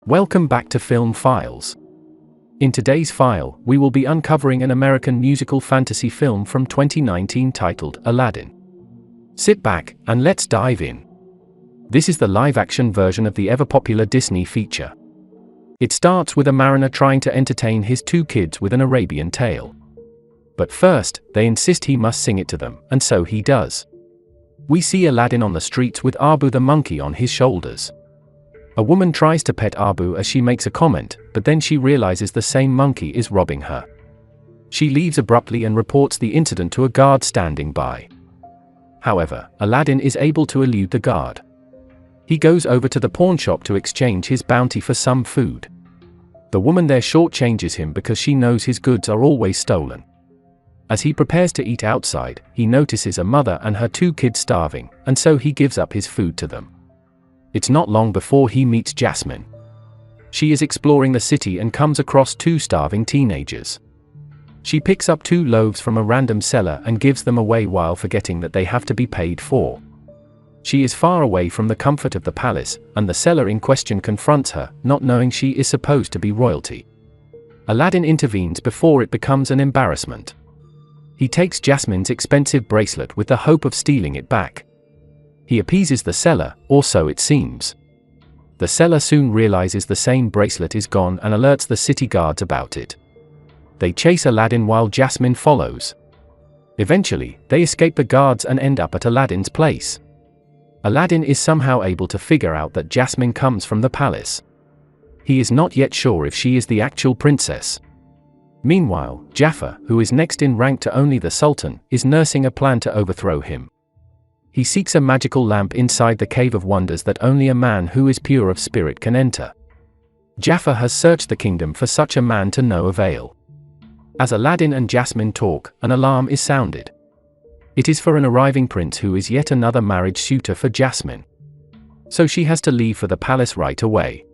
Welcome back to Film Files. In today's file, we will be uncovering an American musical fantasy film from 2019 titled Aladdin. Sit back, and let's dive in. This is the live-action version of the ever-popular Disney feature. It starts with a mariner trying to entertain his two kids with an Arabian tale. But first, they insist he must sing it to them, and so he does. We see Aladdin on the streets with Abu the monkey on his shoulders. A woman tries to pet Abu as she makes a comment, but then she realizes the same monkey is robbing her. She leaves abruptly and reports the incident to a guard standing by. However, Aladdin is able to elude the guard. He goes over to the pawn shop to exchange his bounty for some food. The woman there shortchanges him because she knows his goods are always stolen. As he prepares to eat outside, he notices a mother and her two kids starving, and so he gives up his food to them. It's not long before he meets Jasmine. She is exploring the city and comes across two starving teenagers. She picks up 2 loaves from a random seller and gives them away while forgetting that they have to be paid for. She is far away from the comfort of the palace, and the seller in question confronts her, not knowing she is supposed to be royalty. Aladdin intervenes before it becomes an embarrassment. He takes Jasmine's expensive bracelet with the hope of stealing it back. He appeases the seller, or so it seems. The seller soon realizes the same bracelet is gone and alerts the city guards about it. They chase Aladdin while Jasmine follows. Eventually, they escape the guards and end up at Aladdin's place. Aladdin is somehow able to figure out that Jasmine comes from the palace. He is not yet sure if she is the actual princess. Meanwhile, Jafar, who is next in rank to only the sultan, is nursing a plan to overthrow him. He seeks a magical lamp inside the Cave of Wonders that only a man who is pure of spirit can enter. Jafar has searched the kingdom for such a man to no avail. As Aladdin and Jasmine talk, an alarm is sounded. It is for an arriving prince who is yet another marriage suitor for Jasmine. So she has to leave for the palace right away.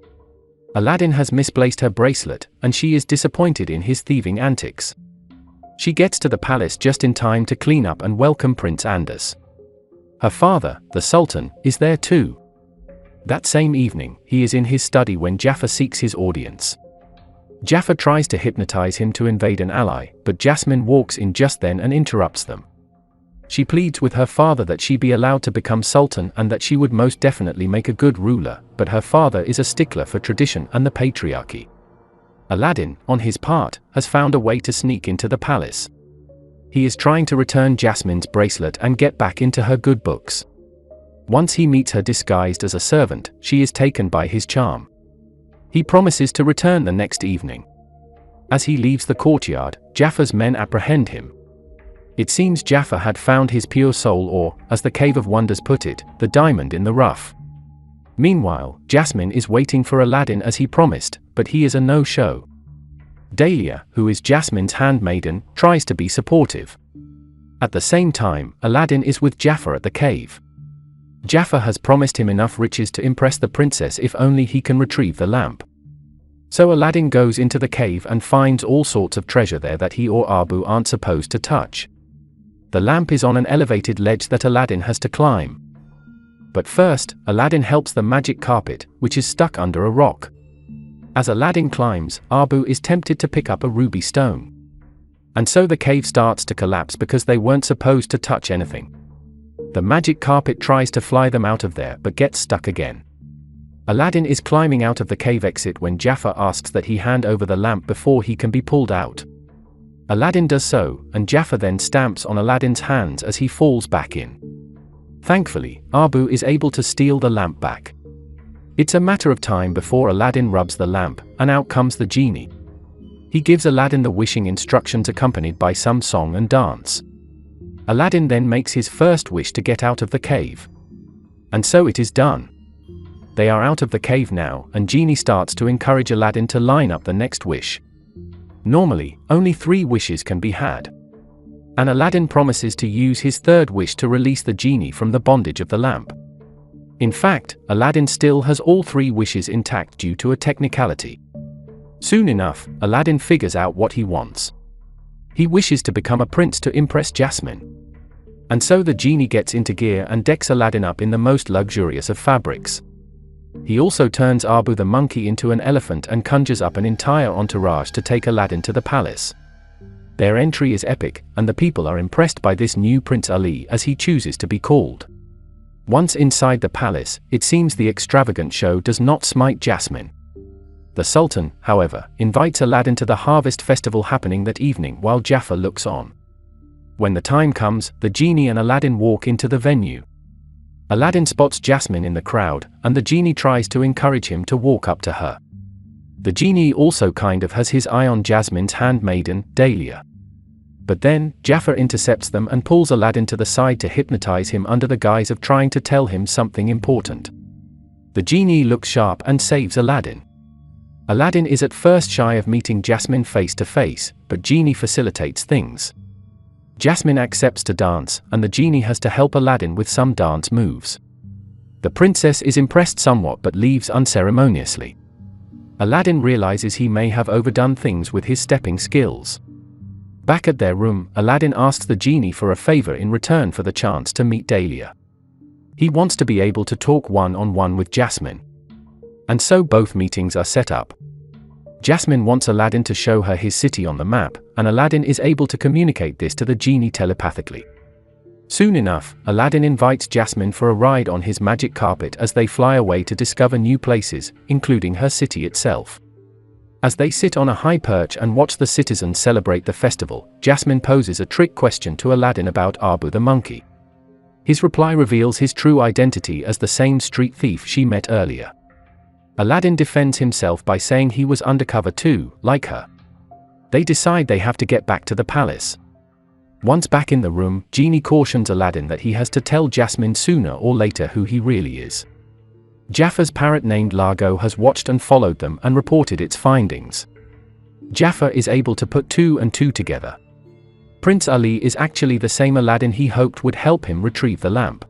Aladdin has misplaced her bracelet, and she is disappointed in his thieving antics. She gets to the palace just in time to clean up and welcome Prince Anders. Her father, the Sultan, is there too. That same evening, he is in his study when Jafar seeks his audience. Jafar tries to hypnotize him to invade an ally, but Jasmine walks in just then and interrupts them. She pleads with her father that she be allowed to become Sultan and that she would most definitely make a good ruler, but her father is a stickler for tradition and the patriarchy. Aladdin, on his part, has found a way to sneak into the palace. He is trying to return Jasmine's bracelet and get back into her good books. Once he meets her disguised as a servant, she is taken by his charm. He promises to return the next evening. As he leaves the courtyard, Jafar's men apprehend him. It seems Jafar had found his pure soul or, as the Cave of Wonders put it, the diamond in the rough. Meanwhile, Jasmine is waiting for Aladdin as he promised, but he is a no-show. Dahlia, who is Jasmine's handmaiden, tries to be supportive. At the same time, Aladdin is with Jafar at the cave. Jafar has promised him enough riches to impress the princess if only he can retrieve the lamp. So Aladdin goes into the cave and finds all sorts of treasure there that he or Abu aren't supposed to touch. The lamp is on an elevated ledge that Aladdin has to climb. But first, Aladdin helps the magic carpet, which is stuck under a rock. As Aladdin climbs, Abu is tempted to pick up a ruby stone. And so the cave starts to collapse because they weren't supposed to touch anything. The magic carpet tries to fly them out of there but gets stuck again. Aladdin is climbing out of the cave exit when Jafar asks that he hand over the lamp before he can be pulled out. Aladdin does so, and Jafar then stamps on Aladdin's hands as he falls back in. Thankfully, Abu is able to steal the lamp back. It's a matter of time before Aladdin rubs the lamp, and out comes the genie. He gives Aladdin the wishing instructions accompanied by some song and dance. Aladdin then makes his first wish to get out of the cave. And so it is done. They are out of the cave now, and Genie starts to encourage Aladdin to line up the next wish. Normally, only 3 wishes can be had. And Aladdin promises to use his 3rd wish to release the genie from the bondage of the lamp. In fact, Aladdin still has all 3 wishes intact due to a technicality. Soon enough, Aladdin figures out what he wants. He wishes to become a prince to impress Jasmine. And so the genie gets into gear and decks Aladdin up in the most luxurious of fabrics. He also turns Abu the monkey into an elephant and conjures up an entire entourage to take Aladdin to the palace. Their entry is epic, and the people are impressed by this new Prince Ali, as he chooses to be called. Once inside the palace, it seems the extravagant show does not smite Jasmine. The Sultan, however, invites Aladdin to the harvest festival happening that evening while Jafar looks on. When the time comes, the genie and Aladdin walk into the venue. Aladdin spots Jasmine in the crowd, and the genie tries to encourage him to walk up to her. The genie also kind of has his eye on Jasmine's handmaiden, Dahlia. But then, Jafar intercepts them and pulls Aladdin to the side to hypnotize him under the guise of trying to tell him something important. The genie looks sharp and saves Aladdin. Aladdin is at first shy of meeting Jasmine face to face, but Genie facilitates things. Jasmine accepts to dance, and the genie has to help Aladdin with some dance moves. The princess is impressed somewhat but leaves unceremoniously. Aladdin realizes he may have overdone things with his stepping skills. Back at their room, Aladdin asks the genie for a favor in return for the chance to meet Dahlia. He wants to be able to talk one-on-one with Jasmine. And so both meetings are set up. Jasmine wants Aladdin to show her his city on the map, and Aladdin is able to communicate this to the genie telepathically. Soon enough, Aladdin invites Jasmine for a ride on his magic carpet as they fly away to discover new places, including her city itself. As they sit on a high perch and watch the citizens celebrate the festival, Jasmine poses a trick question to Aladdin about Abu the monkey. His reply reveals his true identity as the same street thief she met earlier. Aladdin defends himself by saying he was undercover too, like her. They decide they have to get back to the palace. Once back in the room, Genie cautions Aladdin that he has to tell Jasmine sooner or later who he really is. Jafar's parrot named Largo has watched and followed them and reported its findings. Jafar is able to put 2 and 2 together. Prince Ali is actually the same Aladdin he hoped would help him retrieve the lamp.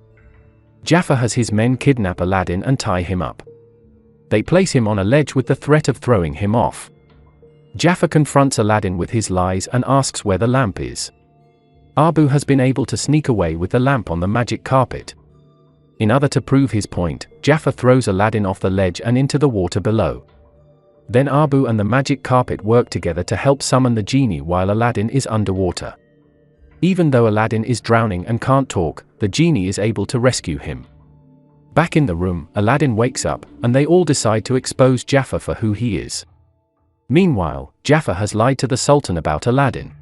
Jafar has his men kidnap Aladdin and tie him up. They place him on a ledge with the threat of throwing him off. Jafar confronts Aladdin with his lies and asks where the lamp is. Abu has been able to sneak away with the lamp on the magic carpet. In order to prove his point, Jafar throws Aladdin off the ledge and into the water below. Then Abu and the magic carpet work together to help summon the genie while Aladdin is underwater. Even though Aladdin is drowning and can't talk, the genie is able to rescue him. Back in the room, Aladdin wakes up, and they all decide to expose Jafar for who he is. Meanwhile, Jafar has lied to the Sultan about Aladdin.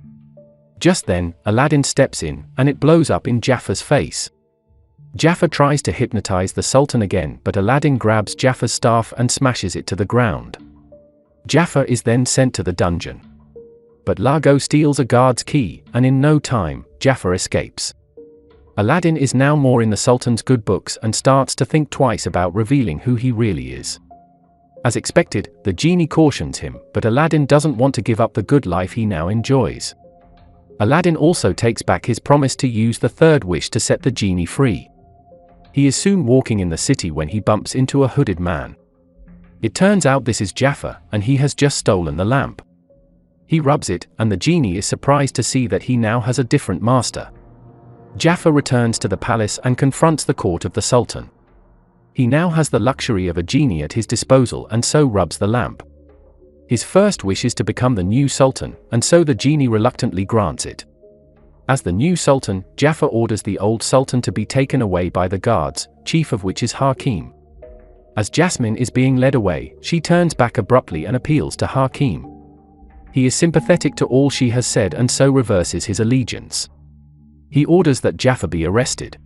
Just then, Aladdin steps in, and it blows up in Jafar's face. Jafar tries to hypnotize the Sultan again, but Aladdin grabs Jafar's staff and smashes it to the ground. Jafar is then sent to the dungeon. But Largo steals a guard's key, and in no time, Jafar escapes. Aladdin is now more in the Sultan's good books and starts to think twice about revealing who he really is. As expected, the genie cautions him, but Aladdin doesn't want to give up the good life he now enjoys. Aladdin also takes back his promise to use the third wish to set the genie free. He is soon walking in the city when he bumps into a hooded man. It turns out this is Jafar, and he has just stolen the lamp. He rubs it, and the genie is surprised to see that he now has a different master. Jafar returns to the palace and confronts the court of the Sultan. He now has the luxury of a genie at his disposal and so rubs the lamp. His first wish is to become the new Sultan, and so the genie reluctantly grants it. As the new Sultan, Jafar orders the old Sultan to be taken away by the guards, chief of which is Hakim. As Jasmine is being led away, she turns back abruptly and appeals to Hakim. He is sympathetic to all she has said and so reverses his allegiance. He orders that Jafar be arrested.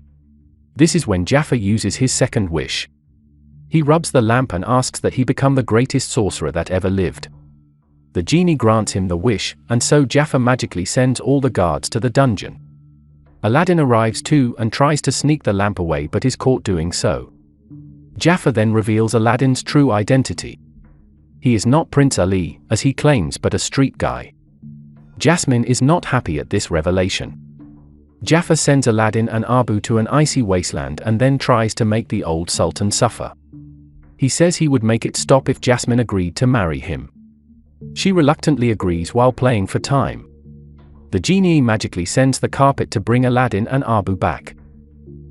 This is when Jafar uses his second wish. He rubs the lamp and asks that he become the greatest sorcerer that ever lived. The genie grants him the wish, and so Jafar magically sends all the guards to the dungeon. Aladdin arrives too and tries to sneak the lamp away but is caught doing so. Jafar then reveals Aladdin's true identity. He is not Prince Ali, as he claims, but a street guy. Jasmine is not happy at this revelation. Jafar sends Aladdin and Abu to an icy wasteland and then tries to make the old Sultan suffer. He says he would make it stop if Jasmine agreed to marry him. She reluctantly agrees while playing for time. The genie magically sends the carpet to bring Aladdin and Abu back.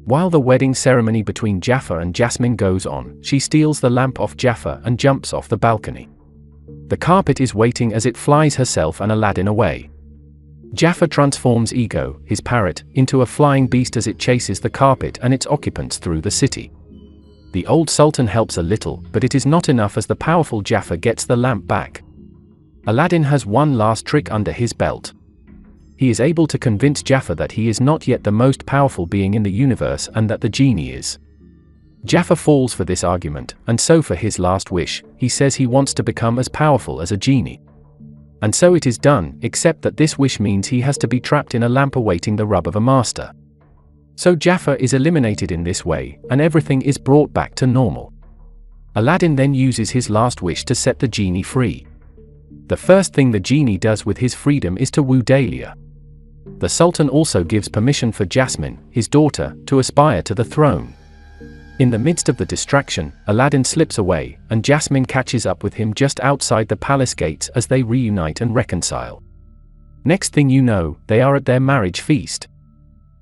While the wedding ceremony between Jafar and Jasmine goes on, she steals the lamp off Jafar and jumps off the balcony. The carpet is waiting as it flies herself and Aladdin away. Jafar transforms Ego, his parrot, into a flying beast as it chases the carpet and its occupants through the city. The old sultan helps a little, but it is not enough as the powerful Jafar gets the lamp back. Aladdin has one last trick under his belt. He is able to convince Jafar that he is not yet the most powerful being in the universe and that the genie is. Jafar falls for this argument, and so for his last wish, he says he wants to become as powerful as a genie. And so it is done, except that this wish means he has to be trapped in a lamp awaiting the rub of a master. So Jafar is eliminated in this way, and everything is brought back to normal. Aladdin then uses his last wish to set the genie free. The first thing the genie does with his freedom is to woo Dahlia. The Sultan also gives permission for Jasmine, his daughter, to aspire to the throne. In the midst of the distraction, Aladdin slips away, and Jasmine catches up with him just outside the palace gates as they reunite and reconcile. Next thing you know, they are at their marriage feast.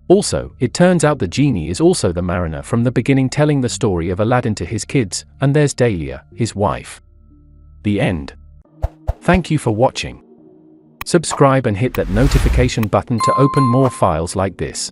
Also, it turns out the genie is also the mariner from the beginning, telling the story of Aladdin to his kids, and there's Dahlia, his wife. The end. Thank you for watching. Subscribe and hit that notification button to open more files like this.